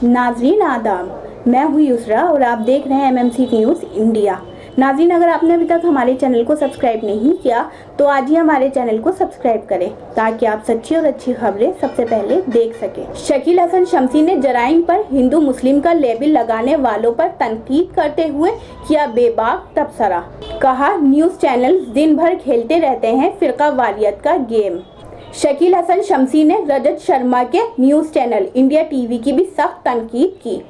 नाजरीन आदाब, मैं हूँ युसरा और आप देख रहे हैं MMC न्यूज़ इंडिया। नाजरीन, अगर आपने अभी तक हमारे चैनल को सब्सक्राइब नहीं किया तो आज ही हमारे चैनल को सब्सक्राइब करें ताकि आप सच्ची और अच्छी खबरें सबसे पहले देख सकें। शकील हसन शम्सी ने जराइम पर हिंदू मुस्लिम का लेबल लगाने वालों पर तनकीद करते हुए किया बेबाक तबसरा। कहा, न्यूज़ चैनल दिन भर खेलते रहते हैं फिरका वारियत का गेम। शकील हसन शम्सी ने रजत शर्मा के न्यूज़ चैनल इंडिया टीवी की भी सख्त तनकीद की।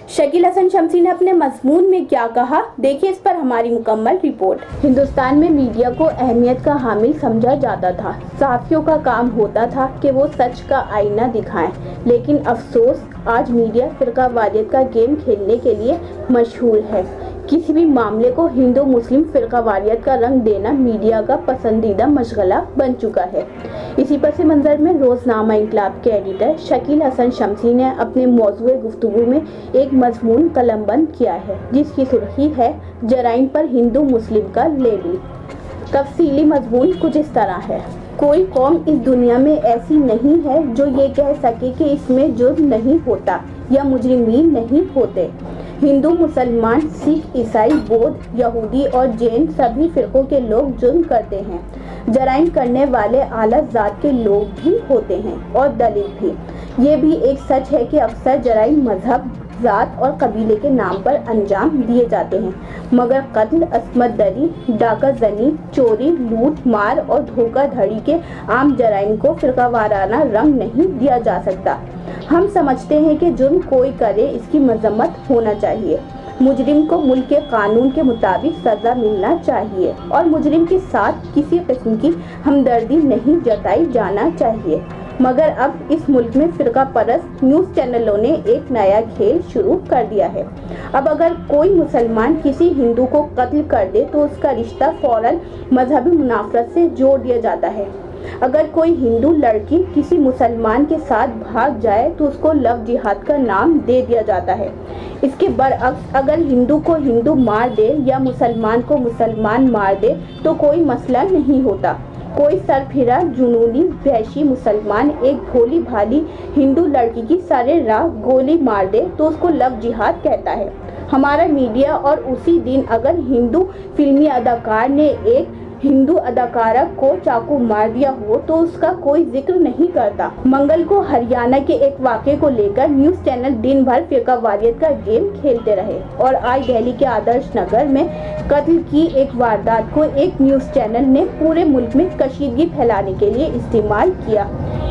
शकील हसन शम्सी ने अपने मजमून में क्या कहा, देखिए इस पर हमारी मुकम्मल रिपोर्ट। हिंदुस्तान में मीडिया को अहमियत का हामिल समझा जाता था। सहाफ़ियों का काम होता था कि वो सच का आईना दिखाएं, लेकिन अफसोस आज मीडिया फिरकावारियत का गेम खेलने के लिए मशहूर है। किसी भी मामले को हिंदू मुस्लिम फिरकावारियत का रंग देना मीडिया का पसंदीदा मशगला बन चुका है। इसी पस मंज़र में रोज़नामा इंकलाब के एडिटर शकील हसन शम्सी ने अपने मौज़ूए गुफ्तगू में एक मजमून कलमबंद किया है, जिसकी सुर्खी है जराइम पर हिंदू मुस्लिम का लेबल। तफसीली मजमून कुछ इस तरह है। कोई कौम इस दुनिया में ऐसी नहीं है जो ये कह सके कि इसमें जुर्म नहीं होता या मुजरिमीन नहीं होते। हिंदू, मुसलमान, सिख, ईसाई, बौद्ध, यहूदी और जैन सभी फिरकों के लोग जुर्म करते हैं। जराइम करने वाले आला ज़ात के लोग भी होते हैं और दलित भी। ये भी एक सच है कि अक्सर जराइम मजहब, ज़ात और कबीले के नाम पर अंजाम दिए जाते हैं, मगर कत्ल, अस्मत दरी, डाका जनी, चोरी, लूट मार और धोखाधड़ी के आम जराइम को फिरकावाराना रंग नहीं दिया जा सकता। हम समझते हैं कि जुर्म कोई करे इसकी मजम्मत होना चाहिए। मुजरिम को मुल्क के कानून के मुताबिक सज़ा मिलना चाहिए और मुजरिम के साथ किसी किस्म की हमदर्दी नहीं जताई जाना चाहिए। मगर अब इस मुल्क में फ़िरका परस्त न्यूज़ चैनलों ने एक नया खेल शुरू कर दिया है। अब अगर कोई मुसलमान किसी हिंदू को कत्ल कर दे तो उसका रिश्ता फ़ौरन मजहबी मुनाफरत से जोड़ दिया जाता है। अगर कोई हिंदू लड़की किसी मुसलमान के साथ भाग जाए तो उसको लव जिहाद का नाम दे दिया जाता है। इसके बरअक्स अगर हिंदू को हिंदू मार दे या मुसलमान को मुसलमान मार दे तो कोई मसला नहीं होता। कोई सरफिरा जुनूनी वहशी मुसलमान एक भोली भाली हिंदू लड़की की सारे राह गोली मार दे तो उसको लव जिहाद कहता है। हमारा मीडिया और उसी दिन अगर हिंदू फिल्मी अदाकार ने एक हिंदू अदाकारा को चाकू मार दिया हो तो उसका कोई जिक्र नहीं करता। मंगल को हरियाणा के एक वाक़े को लेकर न्यूज़ चैनल दिन भर फिरकावारियत का गेम खेलते रहे और आज दिल्ली के आदर्श नगर में कत्ल की एक वारदात को एक न्यूज़ चैनल ने पूरे मुल्क में कशीदगी फैलाने के लिए इस्तेमाल किया।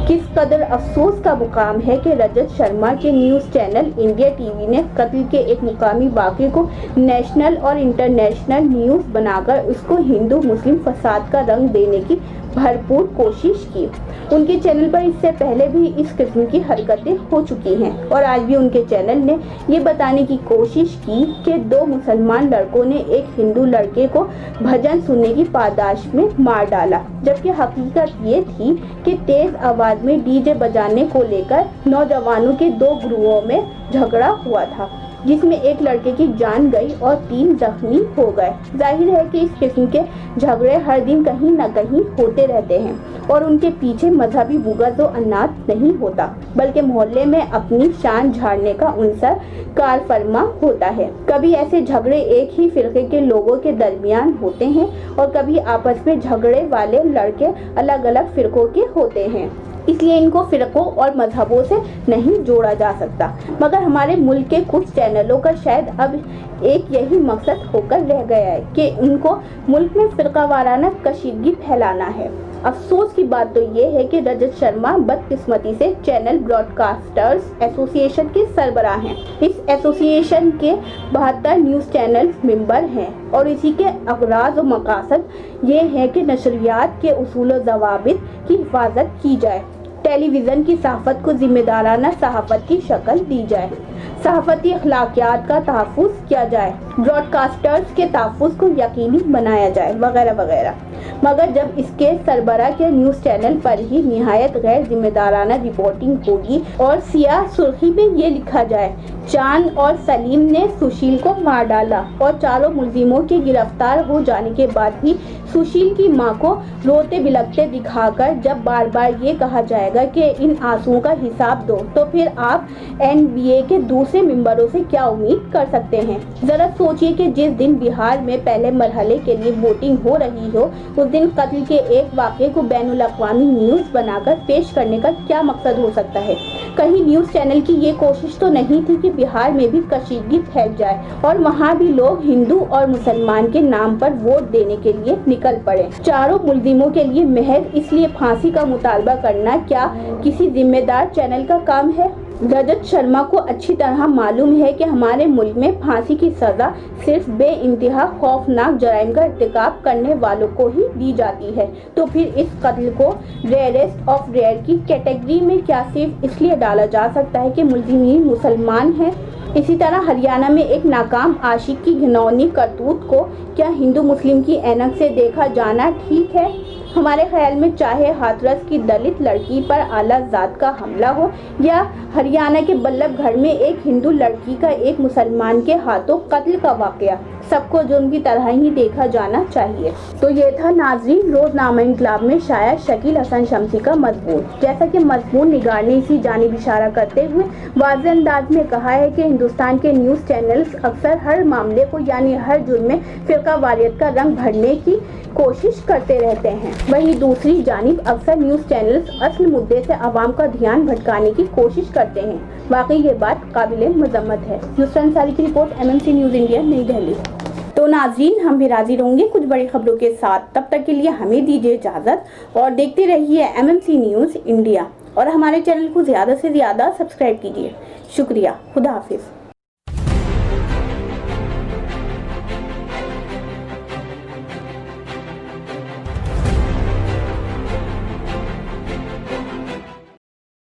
किस कदर अफसोस का मुकाम है कि रजत शर्मा के न्यूज़ चैनल इंडिया टीवी ने कत्ल के एक मुकामी वाक़े को नेशनल और इंटरनेशनल न्यूज़ बनाकर उसको हिंदू मुस्लिम फसाद का रंग देने की भरपूर कोशिश की। उनके चैनल पर इससे पहले भी इस किस्म की हरकतें हो चुकी हैं और आज भी उनके चैनल ने ये बताने की कोशिश की कि दो मुसलमान लड़कों ने एक हिंदू लड़के को भजन सुनने की पादाश में मार डाला, जबकि हकीकत ये थी कि तेज आवाज में डीजे बजाने को लेकर नौजवानों के दो ग्रुपों में झगड़ा हुआ था, जिसमें एक लड़के की जान गई और 3 जख्मी हो गए। जाहिर है कि इस किस्म के झगड़े हर दिन कहीं न कहीं होते रहते हैं और उनके पीछे मजहबी बुग़्ज़ व अनात नहीं होता, बल्कि मोहल्ले में अपनी शान झाड़ने का उनसर कारफरमा होता है। कभी ऐसे झगड़े एक ही फ़िरके के लोगों के दरमियान होते हैं और कभी आपस में झगड़े वाले लड़के अलग अलग फ़िरकों के होते हैं, इसलिए इनको फ़िरकों और मजहबों से नहीं जोड़ा जा सकता। मगर हमारे मुल्क के कुछ चैनलों का शायद अब एक यही मकसद होकर रह गया है कि उनको मुल्क में फ़िरकावाराना कशीदगी फैलाना है। अफसोस की बात तो ये है कि रजत शर्मा बदकिस्मती से चैनल ब्रॉडकास्टर्स एसोसिएशन के सरबराह हैं। इस एसोसिएशन के 72 न्यूज़ चैनल मेंबर हैं और इसी के अगराज़ व मकासद ये है कि नशरियात के उसूल व ज़वाबित की हिफाजत की जाए, टेलीविज़न की सहाफ़त को ज़िम्मेदाराना सहाफ़त की शक्ल दी जाए, सहाफ़ती अखलाकियात का तहफ़्फ़ुज़ किया जाए, ब्रॉडकास्टर्स के तहफ़्फ़ुज़ को यकीनी बनाया जाए वगैरह वगैरह। मगर जब इसके सरबराह के न्यूज़ चैनल पर ही निहायत गैर जिम्मेदाराना रिपोर्टिंग होगी और सियाह सुर्खी में ये लिखा जाए, चांद और सलीम ने सुशील को मार डाला और चारों मुलजिमों के गिरफ्तार हो जाने के बाद भी सुशील की मां को रोते बिलखते दिखाकर जब बार बार ये कहा जाएगा कि इन आंसुओं का हिसाब दो, तो फिर आप एनडीए के दूसरे मेंबरों से क्या उम्मीद कर सकते हैं। जरा सोचिए कि जिस दिन बिहार में पहले मरहले के लिए वोटिंग हो रही हो, उस दिन कत्ल के एक वाक़ये को बैनुल अक़वामी न्यूज़ बनाकर पेश करने का क्या मकसद हो सकता है। कहीं न्यूज़ चैनल की ये कोशिश तो नहीं थी कि बिहार में भी कशीदगी फैल जाए और वहाँ भी लोग हिंदू और मुसलमान के नाम पर वोट देने के लिए निकल पड़े। चारों मुल्जिमों के लिए महज इसलिए फांसी का मुतालबा करना क्या किसी जिम्मेदार चैनल का काम है। रजत शर्मा को अच्छी तरह मालूम है कि हमारे मुल्क में फांसी की सज़ा सिर्फ बेइंतहा खौफनाक जराइम का इर्तिकाब करने वालों को ही दी जाती है, तो फिर इस कत्ल को रेयरेस्ट ऑफ रेयर की कैटेगरी में क्या सिर्फ इसलिए डाला जा सकता है कि मुल्जिमीन मुसलमान हैं। इसी तरह हरियाणा में एक नाकाम आशिक की घिनौनी करतूत को क्या हिंदू मुस्लिम की ऐनक से देखा जाना ठीक है। हमारे ख्याल में चाहे हाथरस की दलित लड़की पर आला ज़ात का हमला हो या हरियाणा के बल्लभगढ़ में एक हिंदू लड़की का एक मुसलमान के हाथों कत्ल का वाक़या, सबको जुर्म की तरह ही देखा जाना चाहिए। तो ये था नाज़रीन रोज़नामा इनकलाब में शायर शकील हसन शम्सी का मज़मून। जैसा कि मज़मून निगार ने इसी जानिब इशारा करते हुए वाज़ेह अंदाज में कहा है कि हिंदुस्तान के न्यूज़ चैनल्स अक्सर हर मामले को यानी हर जुर्म में फ़िरका वारियत का रंग भरने की कोशिश करते रहते हैं। वहीं दूसरी जानिब अक्सर न्यूज़ चैनल्स असल मुद्दे से आवाम का ध्यान भटकाने की कोशिश करते हैं। वाकई ये बात काबिले मज़म्मत है। यूसरा अंसारी की रिपोर्ट, MMC न्यूज़ इंडिया, नई दिल्ली। तो नाज़रीन, हम भी हाजिर होंगे कुछ बड़ी खबरों के साथ। तब तक के लिए हमें दीजिए इजाज़त और देखते रहिए MMC न्यूज़ इंडिया और हमारे चैनल को ज़्यादा से ज़्यादा सब्सक्राइब कीजिए। शुक्रिया। खुदा हाफिज़।